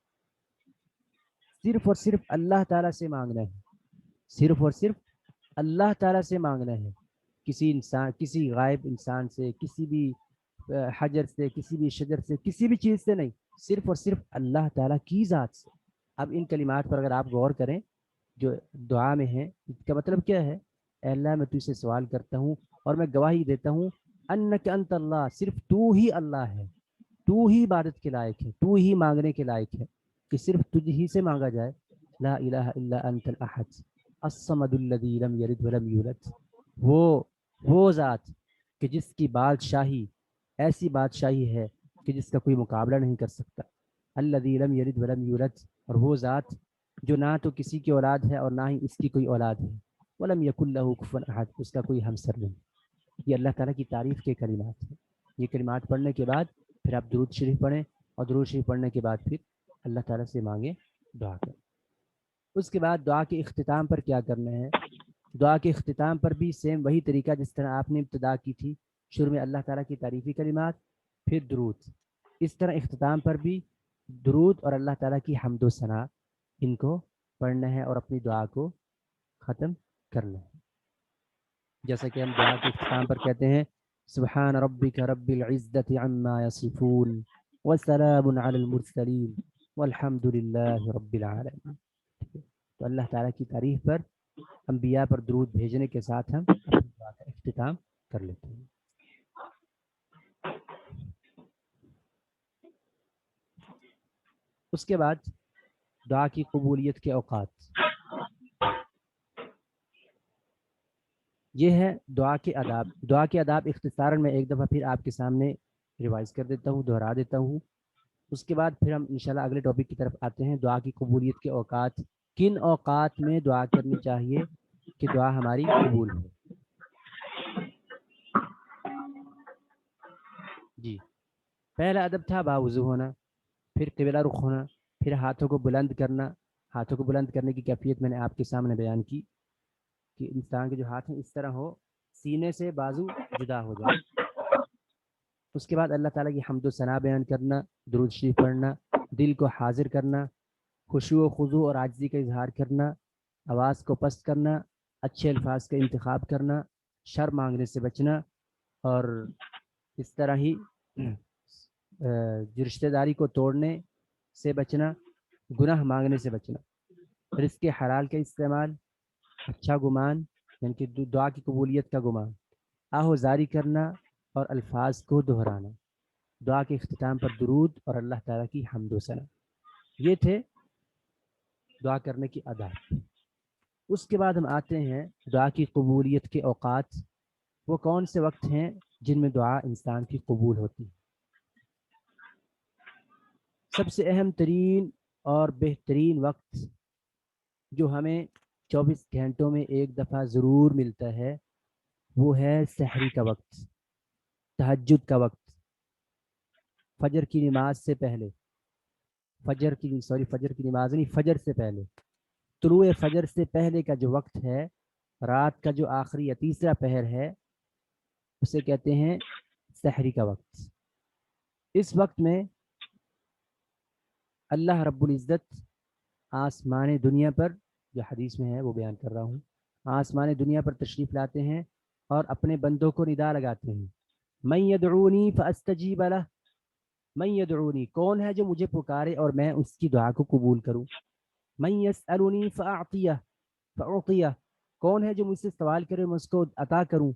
صرف اور صرف اللہ تعالیٰ سے مانگنا ہے، صرف اور صرف اللہ تعالیٰ سے مانگنا ہے. کسی غائب انسان سے، کسی بھی حجر سے، کسی بھی شجر سے، کسی بھی چیز سے نہیں، صرف اور صرف اللہ تعالیٰ کی ذات سے. اب ان کلمات پر اگر آپ غور کریں جو دعا میں ہیں، اس کا مطلب کیا ہے؟ اے اللہ میں تجھ سے سوال کرتا ہوں اور میں گواہی دیتا ہوں انک انت اللہ، صرف تو ہی اللہ ہے، تو ہی عبادت کے لائق ہے، تو ہی مانگنے کے لائق ہے، کہ صرف تجھ ہی سے مانگا جائے. لا الہ الا انت الاحد الصمد الذی لم یلد ولم یولد. وہ ذات کہ جس کی بادشاہی ایسی بادشاہی ہے کہ جس کا کوئی مقابلہ نہیں کر سکتا. الذی لم یلد ولم یولد، اور وہ ذات جو نہ تو کسی کی اولاد ہے اور نہ ہی اس کی کوئی اولاد ہے. ولم یکن لہ کفوا احد، اس کا کوئی ہمسر نہیں. یہ اللہ تعالیٰ کی تعریف کے کلمات ہیں. یہ کلمات پڑھنے کے بعد پھر آپ درود شریف پڑھیں، اور درود شریف پڑھنے کے بعد پھر اللہ تعالیٰ سے مانگیں، دعا کریں. اس کے بعد دعا کے اختتام پر کیا کرنا ہے؟ دعا کے اختتام پر بھی سیم وہی طریقہ جس طرح آپ نے ابتدا کی تھی شروع میں اللہ تعالیٰ کی تعریفی کلمات، پھر درود. اس طرح اختتام پر بھی درود اور اللہ تعالیٰ کی حمد و ثنا ان کو پڑھنا ہے اور اپنی دعا کو ختم کرنا ہے. جیسا کہ ہم دعا کے اختتام پر کہتے ہیں سبحان ربک رب العزت عما یصفون وسلام علی المرسلین والحمد للہ رب العالمین. تو اللہ تعالیٰ کی تعریف پر انبیاء پر درود بھیجنے کے ساتھ ہم اپنی دعا کا اختتام کر لیتے ہیں. اس کے بعد دعا کی قبولیت کے اوقات. یہ ہے دعا کے آداب. دعا کے آداب اختصاراً میں ایک دفعہ پھر آپ کے سامنے ریوائز کر دیتا ہوں، دہرا دیتا ہوں. اس کے بعد پھر ہم انشاءاللہ اگلے ٹاپک کی طرف آتے ہیں. دعا کی قبولیت کے اوقات. کن اوقات میں دعا کرنی چاہیے کہ دعا ہماری قبول ہو؟ جی، پہلا ادب تھا باوضو ہونا، پھر قبلہ رخ ہونا، پھر ہاتھوں کو بلند کرنا. ہاتھوں کو بلند کرنے کی کیفیت میں نے آپ کے سامنے بیان کی کہ انسان کے جو ہاتھ ہیں اس طرح ہو، سینے سے بازو جدا ہو جائے. اس کے بعد اللہ تعالیٰ کی حمد و ثنا بیان کرنا، درود شریف پڑھنا، دل کو حاضر کرنا، خشوع و خضوع اور عاجزی کا اظہار کرنا، آواز کو پست کرنا، اچھے الفاظ کا انتخاب کرنا، شر مانگنے سے بچنا، اور اس طرح ہی جو رشتہ داری کو توڑنے سے بچنا، گناہ مانگنے سے بچنا، رزق حلال کا استعمال، اچھا گمان یعنی کہ دعا کی قبولیت کا گمان، آہوزاری کرنا اور الفاظ کو دہرانا، دعا کے اختتام پر درود اور اللہ تعالیٰ کی حمد و ثنا. یہ تھے دعا کرنے کی آداب. اس کے بعد ہم آتے ہیں دعا کی قبولیت کے اوقات. وہ کون سے وقت ہیں جن میں دعا انسان کی قبول ہوتی ہے؟ سب سے اہم ترین اور بہترین وقت جو ہمیں 24 گھنٹوں میں ایک دفعہ ضرور ملتا ہے وہ ہے سحری کا وقت، تہجد کا وقت، فجر کی نماز سے پہلے. فجر کی نماز نہیں، فجر سے پہلے، طلوع فجر سے پہلے کا جو وقت ہے، رات کا جو آخری یا تیسرا پہر ہے، اسے کہتے ہیں سحری کا وقت. اس وقت میں اللہ رب العزت آسمان دنیا پر، جو حدیث میں ہے وہ بیان کر رہا ہوں، آسمان دنیا پر تشریف لاتے ہیں اور اپنے بندوں کو ندا لگاتے ہیں. من یدعونی فاستجیب لہ، من یدعونی، کون ہے جو مجھے پکارے اور میں اس کی دعا کو قبول کروں. من یسألنی فاعطیہ، کون ہے جو مجھ سے سوال کرے میں اس کو عطا کروں.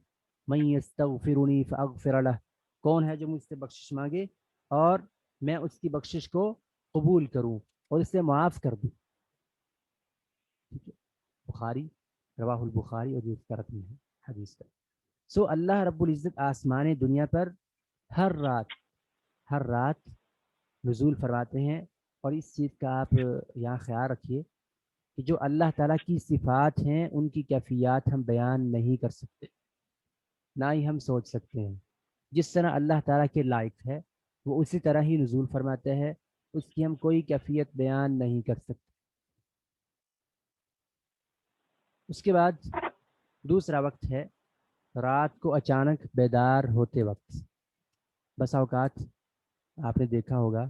من یستغفرنی فاغفر لہ، کون ہے جو مجھ سے بخشش مانگے اور میں اس کی بخشش کو قبول کروں اور اسے معاف کر دوں. بخاری، رواہ البخاری، اور یہ اس کا رقم ہے حدیث کا. سو اللہ رب العزت آسمان دنیا پر ہر رات نزول فرماتے ہیں. اور اس چیز کا آپ یہاں خیال رکھیے کہ جو اللہ تعالیٰ کی صفات ہیں ان کی کیفیات ہم بیان نہیں کر سکتے، نہ ہی ہم سوچ سکتے ہیں. جس طرح اللہ تعالیٰ کے لائق ہے وہ اسی طرح ہی نزول فرماتے ہیں، اس کی ہم کوئی کیفیت بیان نہیں کر سکتے. اس کے بعد دوسرا وقت ہے رات کو اچانک بیدار ہوتے وقت. بس اوقات آپ نے دیکھا ہوگا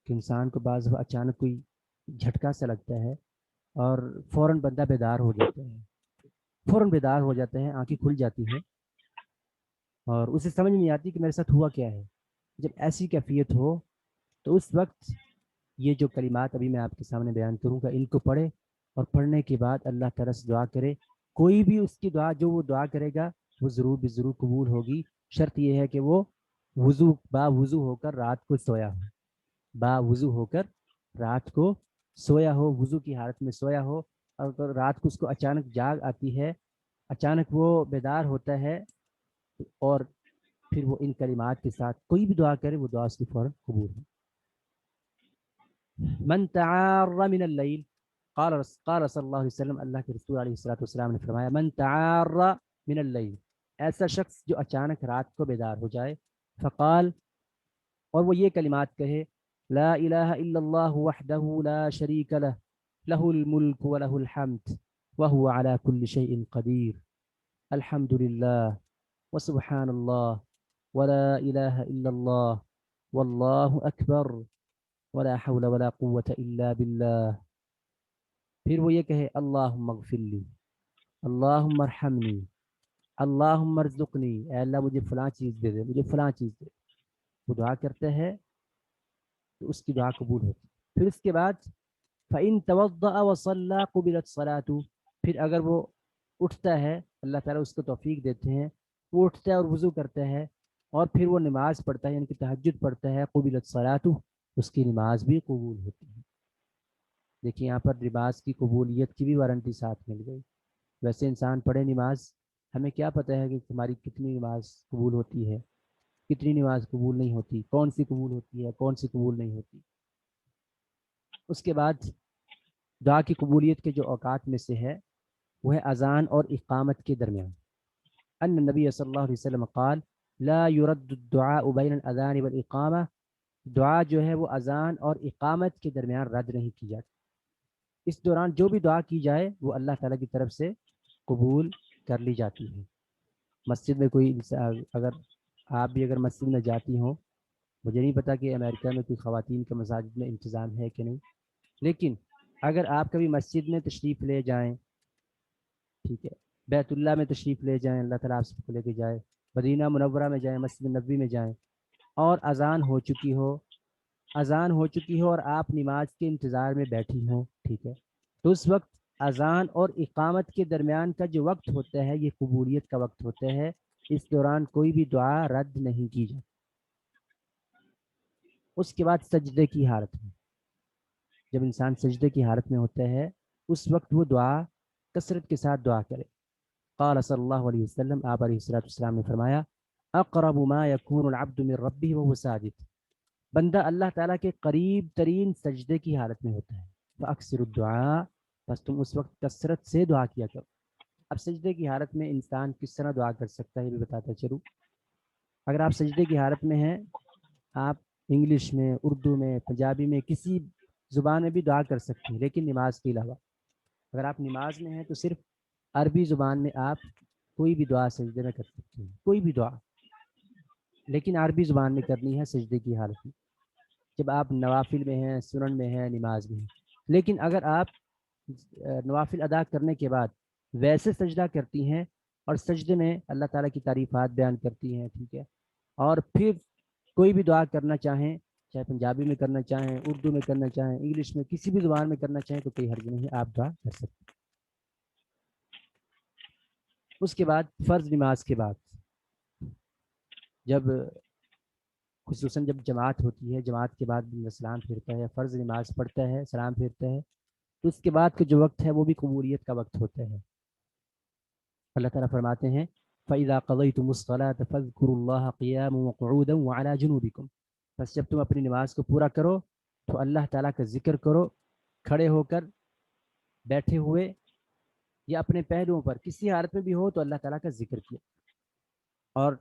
کہ انسان کو بعض اچانک کوئی جھٹکا سا لگتا ہے اور فوراً بندہ بیدار ہو جاتا ہے، آنکھیں کھل جاتی ہیں اور اسے سمجھ نہیں آتی کہ میرے ساتھ ہوا کیا ہے. جب ایسی کیفیت ہو تو اس وقت یہ جو کلمات ابھی میں آپ کے سامنے بیان کروں گا ان کو پڑھے اور پڑھنے کے بعد اللہ تعالیٰ سے دعا کرے. کوئی بھی اس کی دعا جو وہ دعا کرے گا وہ ضرور قبول ہوگی. شرط یہ ہے کہ وہ باوضو ہو کر رات کو سویا ہو، وضو کی حالت میں سویا ہو. اور رات کو اس کو اچانک جاگ آتی ہے، اچانک وہ بیدار ہوتا ہے اور پھر وہ ان کلمات کے ساتھ کوئی بھی دعا کرے وہ دعا اس کی فوراً قبول ہے. من تعار من اللیل، قال صلی اللہ علیہ وسلم، اللہ کے رسول علیہ السلام نے فرمایا من تعار من اللیل، ایسا شخص جو اچانک رات کو بیدار ہو جائے، فقال، اور وہ یہ کلمات کہے، لا الہ الا اللہ وحدہ لا شریک لہ لہ الملک ولہ الحمد وہو علی کل شیء قدیر، الحمد للہ وسبحان اللہ ولا إله إلا الله والله أكبر ولا حول ولا قوة إلا بالله. پھر وہ یہ کہے اللہم اغفر لی، اللہم ارحمنی، اللہم ارزقنی، اے اللہ مجھے فلاں چیز دے دے، مجھے فلاں چیز دے. وہ دعا کرتا ہے تو اس کی دعا قبول ہوتی. پھر اس کے بعد فَإِن تَوَضَّأَ وَصَلَّى قُبِلَتْ صَلَاتُهُ، پھر اگر وہ اٹھتا ہے، اللہ تعالیٰ اس کو توفیق دیتے ہیں، وہ اٹھتا ہے اور وضو کرتا ہے اور پھر وہ نماز پڑھتا ہے، یعنی کہ تہجد پڑھتا ہے، قُبِلَتْ صَلَاتُهُ، اس کی نماز بھی قبول ہوتی ہے. دیکھیں یہاں پر نماز کی قبولیت کی بھی وارنٹی ساتھ مل گئی. ویسے انسان پڑھے نماز، ہمیں کیا پتہ ہے کہ ہماری کتنی نماز قبول ہوتی ہے، کتنی نماز قبول نہیں ہوتی، کون سی قبول ہوتی ہے، کون سی قبول نہیں ہوتی. اس کے بعد دعا کی قبولیت کے جو اوقات میں سے ہے وہ ہے اذان اور اقامت کے درمیان. ان نبی صلی اللہ علیہ وسلم قال لا يرد الدعاء بین الاذان والاقامہ، دعا جو ہے وہ اذان اور اقامت کے درمیان رد نہیں کی جاتی. اس دوران جو بھی دعا کی جائے وہ اللہ تعالیٰ کی طرف سے قبول کر لی جاتی ہے. مسجد میں کوئی اگر آپ بھی اگر مسجد میں جاتی ہوں، مجھے نہیں پتا کہ امریکہ میں کوئی خواتین کا مساجد میں انتظام ہے کہ نہیں، لیکن اگر آپ کبھی مسجد میں تشریف لے جائیں، ٹھیک ہے، بیت اللہ میں تشریف لے جائیں، اللہ تعالیٰ آپ سب کو لے کے جائے، مدینہ منورہ میں جائیں، مسجد نبوی میں جائیں اور اذان ہو چکی ہو، اذان ہو چکی ہو اور آپ نماز کے انتظار میں بیٹھی ہوں، ٹھیک ہے، تو اس وقت اذان اور اقامت کے درمیان کا جو وقت ہوتا ہے یہ قبولیت کا وقت ہوتا ہے. اس دوران کوئی بھی دعا رد نہیں کی جاتی. اس کے بعد سجدے کی حالت میں، جب انسان سجدے کی حالت میں ہوتا ہے اس وقت وہ دعا کثرت کے ساتھ دعا کرے. قال صلی اللہ علیہ وسلم، آپ علیہ الصلوۃ والسلام نے فرمایا اقرب ما يكون العبد من ربه وهو ساجد، بندہ اللہ تعالیٰ کے قریب ترین سجدے کی حالت میں ہوتا ہے. فاکثر الدعاء، بس تم اس وقت کثرت سے دعا کیا کرو. اب سجدے کی حالت میں انسان کس طرح دعا کر سکتا ہے یہ بھی بتاتا چلوں. اگر آپ سجدے کی حالت میں ہیں، آپ انگلش میں، اردو میں، پنجابی میں، کسی زبان میں بھی دعا کر سکتے ہیں، لیکن نماز کے علاوہ اگر آپ نماز میں ہیں تو صرف عربی زبان میں آپ کوئی بھی دعا سجدے میں کر سکتے ہیں، کوئی بھی دعا، لیکن عربی زبان میں کرنی ہے سجدے کی حالت میں جب آپ نوافل میں ہیں، سنن میں ہیں، نماز میں ہیں. لیکن اگر آپ نوافل ادا کرنے کے بعد ویسے سجدہ کرتی ہیں اور سجدے میں اللہ تعالیٰ کی تعریفات بیان کرتی ہیں، ٹھیک ہے، اور پھر کوئی بھی دعا کرنا چاہیں، چاہے پنجابی میں کرنا چاہیں، اردو میں کرنا چاہیں، انگلش میں، کسی بھی زبان میں کرنا چاہیں تو کوئی حرج نہیں ہے، آپ دعا کر سکتے ہیں. اس کے بعد فرض نماز کے بعد جب خصوصاً جب جماعت ہوتی ہے، جماعت کے بعد بندہ سلام پھرتا ہے، فرض نماز پڑھتا ہے، سلام پھرتا ہے، تو اس کے بعد کا جو وقت ہے وہ بھی قبولیت کا وقت ہوتا ہے. اللہ تعالیٰ فرماتے ہیں فَإِذَا قَضَيْتُمُ الصَّلَاةَ فَاذْكُرُوا اللَّهَ قِيَامًا وَقُعُودًا وَعَلَى جُنُوبِكُمْ، بس جب تم اپنی نماز کو پورا کرو تو اللہ تعالیٰ کا ذکر کرو، کھڑے ہو کر، بیٹھے ہوئے، یا اپنے پہلوؤں پر، کسی حالت میں بھی ہو تو اللہ تعالیٰ کا ذکر کیا. اور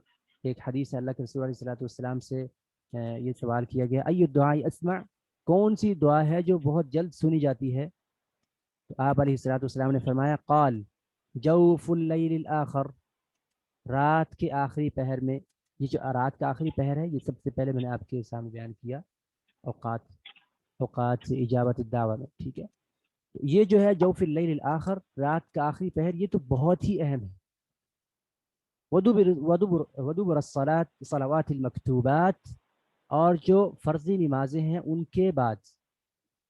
ایک حدیث ہے اللہ کے رسول علیہ الصلوۃ والسلام سے یہ سوال کیا گیا ای الدعاء اسمع، کون سی دعا ہے جو بہت جلد سنی جاتی ہے؟ تو آپ علیہ الصلوۃ والسلام نے فرمایا قال جوف اللیل الاخر، رات کے آخری پہر میں. یہ جو رات کا آخری پہر ہے یہ سب سے پہلے میں نے آپ کے سامنے بیان کیا اوقات سے اجابت الدعوہ میں، ٹھیک ہے. یہ جو ہے جوف اللیل الاخر، رات کا آخری پہر، یہ تو بہت ہی اہم ہے. ودبر الصلاۃ، صلوات المکتوبات، اور جو فرضی نمازیں ہیں ان کے بعد،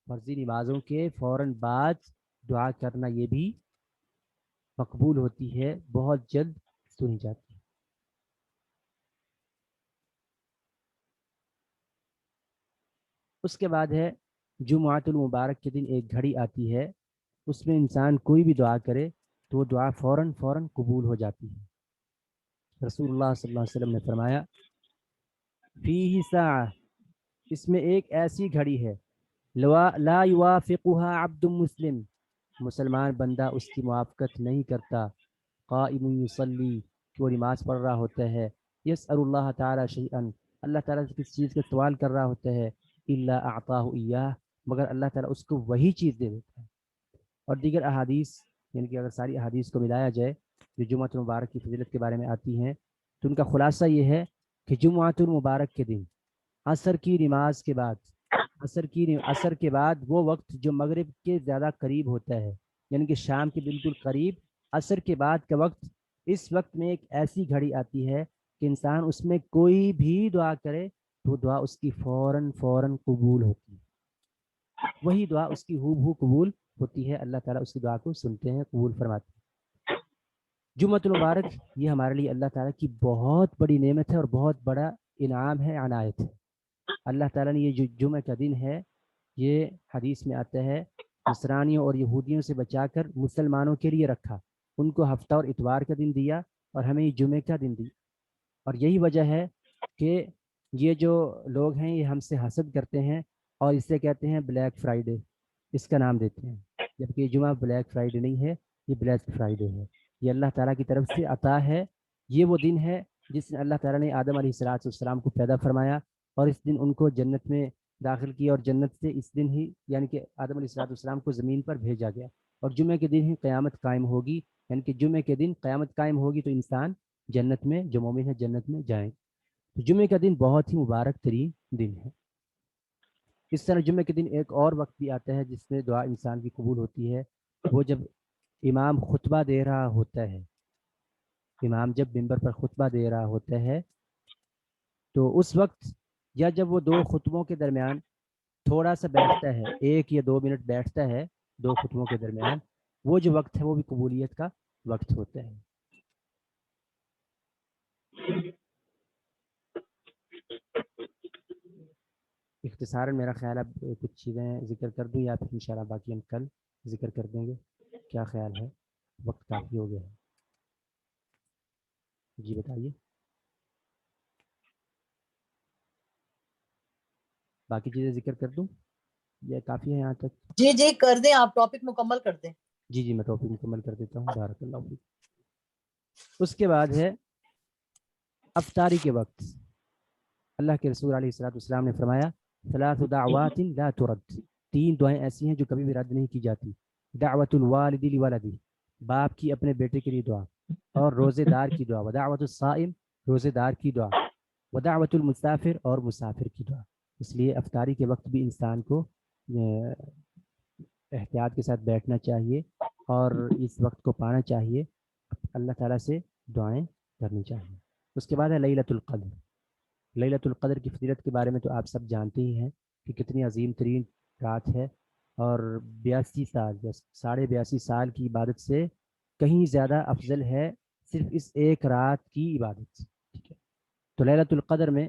فرضی نمازوں کے فوراً بعد دعا کرنا یہ بھی مقبول ہوتی ہے، بہت جلد سنی جاتی ہے. اس کے بعد ہے جمعۃ المبارک کے دن ایک گھڑی آتی ہے، اس میں انسان کوئی بھی دعا کرے تو وہ دعا فوراً قبول ہو جاتی ہے. رسول اللہ صلی اللہ علیہ وسلم نے فرمایا فیہ ساعہ، اس میں ایک ایسی گھڑی ہے لا یوافقها عبد مسلم، مسلمان بندہ اس کی موافقت نہیں کرتا، قائم یصلی، کہ وہ نماز پڑھ رہا ہوتا ہے، یسأل اللہ تعالی شیئا، اللہ تعالیٰ سے کسی چیز کا سوال کر رہا ہوتا ہے، الا اعطاہ ایاہ، مگر اللہ تعالیٰ اس کو وہی چیز دے دیتا ہے. اور دیگر احادیث، یعنی کہ اگر ساری احادیث کو ملایا جائے جو جمعۃ مبارک کی فضیلت کے بارے میں آتی ہیں تو ان کا خلاصہ یہ ہے کہ جمعۃ المبارک کے دن عصر کی نماز کے بعد عصر کے بعد وہ وقت جو مغرب کے زیادہ قریب ہوتا ہے، یعنی کہ شام کے بالکل قریب عصر کے بعد کا وقت، اس وقت میں ایک ایسی گھڑی آتی ہے کہ انسان اس میں کوئی بھی دعا کرے تو دعا اس کی فوراً قبول ہوتی ہے، وہی دعا اس کی ہو قبول ہوتی ہے، اللہ تعالیٰ اس کی دعا کو سنتے ہیں، قبول فرماتے ہیں۔ جمعۃ المبارک یہ ہمارے لیے اللہ تعالیٰ کی بہت بڑی نعمت ہے اور بہت بڑا انعام ہے، عنایت ہے۔ اللہ تعالیٰ نے یہ جو جمعہ کا دن ہے، یہ حدیث میں آتا ہے نصرانیوں اور یہودیوں سے بچا کر مسلمانوں کے لیے رکھا، ان کو ہفتہ اور اتوار کا دن دیا اور ہمیں یہ جمعہ کا دن دی، اور یہی وجہ ہے کہ یہ جو لوگ ہیں یہ ہم سے حسد کرتے ہیں اور اسے کہتے ہیں بلیک فرائیڈے، اس کا نام دیتے ہیں، جبکہ یہ جمعہ بلیک فرائیڈے نہیں ہے، یہ بلیک فرائیڈے ہے، یہ اللہ تعالیٰ کی طرف سے عطا ہے۔ یہ وہ دن ہے جس نے اللہ تعالیٰ نے آدم علیہ السلام کو پیدا فرمایا اور اس دن ان کو جنت میں داخل کیا، اور جنت سے اس دن ہی یعنی کہ آدم علیہ السلام کو زمین پر بھیجا گیا، اور جمعہ کے دن ہی قیامت قائم ہوگی، یعنی کہ جمعہ کے دن قیامت قائم ہوگی تو انسان جنت میں، جو مومن ہے جنت میں جائیں۔ تو جمعہ کا دن بہت ہی مبارک ترین دن ہے۔ اس طرح جمعہ کے دن ایک اور وقت بھی آتا ہے جس میں دعا انسان کی قبول ہوتی ہے، وہ جب امام خطبہ دے رہا ہوتا ہے، امام جب ممبر پر خطبہ دے رہا ہوتا ہے تو اس وقت، یا جب وہ دو خطبوں کے درمیان تھوڑا سا بیٹھتا ہے، 1 یا 2 منٹ بیٹھتا ہے دو خطبوں کے درمیان، وہ جو وقت ہے وہ بھی قبولیت کا وقت ہوتا ہے۔ اختصاراً میرا خیال اب کچھ چیزیں ذکر کر دوں یا پھر انشاءاللہ باقی ہم کل ذکر کر دیں گے، کیا خیال ہے؟ وقت کافی ہو گیا ہے، جی بتائیے، باقی چیزیں ذکر کر دوں یا کافی ہے یہاں تک؟ جی جی کر دیں، آپ ٹاپک مکمل کر دیں۔ جی جی میں ٹاپک مکمل کر دیتا ہوں، بارک اللہ فیک۔ اس کے بعد ہے افطاری کے وقت، اللہ کے رسول علیہ السلام نے فرمایا ثلاث دعوات لا ترد، 3 دعائیں ایسی ہیں جو کبھی بھی رد نہیں کی جاتی، دعوت الوالد لولدی، باپ کی اپنے بیٹے کے لیے دعا، اور روزے دار کی دعا، ودعوت الصائم، روزے دار کی دعا، ودعوت المسافر، اور مسافر کی دعا۔ اس لیے افطاری کے وقت بھی انسان کو احتیاط کے ساتھ بیٹھنا چاہیے اور اس وقت کو پانا چاہیے، اللہ تعالیٰ سے دعائیں کرنی چاہیے۔ اس کے بعد ہے لیلۃ القدر۔ لیلۃ القدر کی فضیلت کے بارے میں تو آپ سب جانتے ہی ہیں کہ کتنی عظیم ترین رات ہے، اور 82 سال یا 82.5 سال کی عبادت سے کہیں زیادہ افضل ہے صرف اس ایک رات کی عبادت، ٹھیک ہے؟ تو لیلۃ القدر میں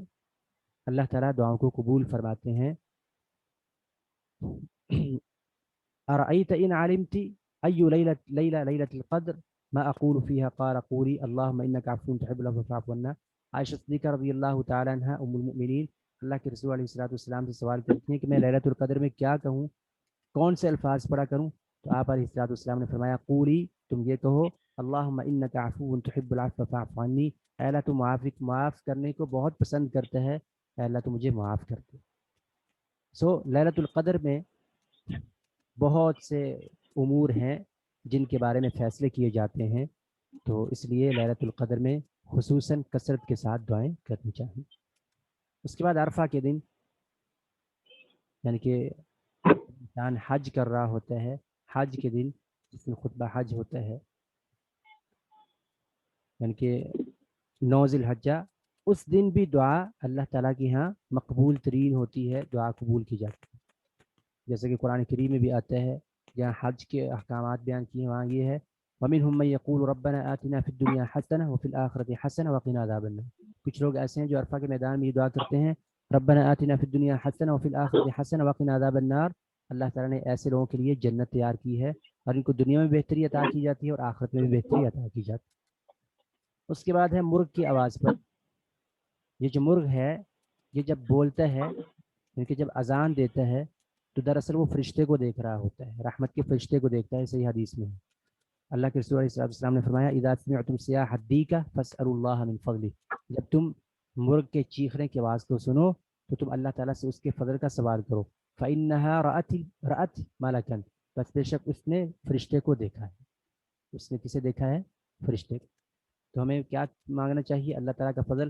اللہ تعالیٰ دعاؤں کو قبول فرماتے ہیں۔ ارأيت ان علمت اي ليلة القدر ما اقول فيها قال قولي اللهم انك عفو تحب العفو فاعف عنا۔ عائشہ صدیقہ رضی اللہ تعالی عنہ ام المؤمنین اللہ کے رسول علیہ السلام سے سوال کرتی ہیں کہ میں لیلۃ القدر میں کیا کہوں، کون سے الفاظ پڑھا کروں؟ تو آپ علیہ السلام نے فرمایا قولی، تم یہ کہو اللہم انک عفو تحب العفو فاعف عنی، اے اللہ تو معاف کرنے کو بہت پسند کرتا ہے، اے اللہ تو مجھے معاف کر دے۔ لیلۃ القدر میں بہت سے امور ہیں جن کے بارے میں فیصلے کیے جاتے ہیں، تو اس لیے لیلۃ القدر میں خصوصاً کثرت کے ساتھ دعائیں کرنی چاہیے۔ اس کے بعد عرفہ کے دن، یعنی کہ انسان حج کر رہا ہوتا ہے، حج کے دن جس دن خطبہ حج ہوتا ہے، یعنی کہ 9 ذی الحجہ، اس دن بھی دعا اللہ تعالیٰ کی ہاں مقبول ترین ہوتی ہے، دعا قبول کی جاتی ہے، جیسے کہ قرآن کریم میں بھی آتا ہے، جہاں حج کے احکامات بیان کیے وہاں یہ ہے وَمِنْهُمْ مَنْ يَقُولُ رَبَّنَا آتِنَا فِي الدُّنْيَا حَسَنَةً وَفِي الْآخِرَةِ حَسَنَةً وَقِنَا عَذَابَ النَّارِ۔ کچھ لوگ ایسے ہیں جو عرفہ کے میدان میں یہ دعا کرتے ہیں ربنا آتنا فی الدنیا حسنہ وفی الآخرۃ حسنہ وقنا عذاب النار، اللہ تعالیٰ نے ایسے لوگوں کے لیے جنت تیار کی ہے اور ان کو دنیا میں بہتری عطا کی جاتی ہے اور آخرت میں بھی بہتری عطا کی جاتی ہے۔ اس کے بعد ہے مرغ کی آواز پر، یہ جو مرغ ہے یہ جب بولتا ہے، یعنی کہ جب اذان دیتا ہے تو دراصل وہ فرشتے کو دیکھ رہا ہوتا ہے، رحمت کے فرشتے کو دیکھتا ہے، صحیح حدیث میں ہے۔ اللہ کے رسول علیہ السلام نے فرمایا اذا سمعتم صیاح الدیکہ فاسألوا اللہ من فضلہ، جب تم مرغ کے چیخنے کی آواز کو سنو تو تم اللہ تعالیٰ سے اس کے فضل کا سوال کرو، فإنها رأت ملکا، بس بے شک اس نے فرشتے کو دیکھا ہے۔ اس نے کسے دیکھا ہے؟ فرشتے کو۔ تو ہمیں کیا مانگنا چاہیے؟ اللہ تعالیٰ کا فضل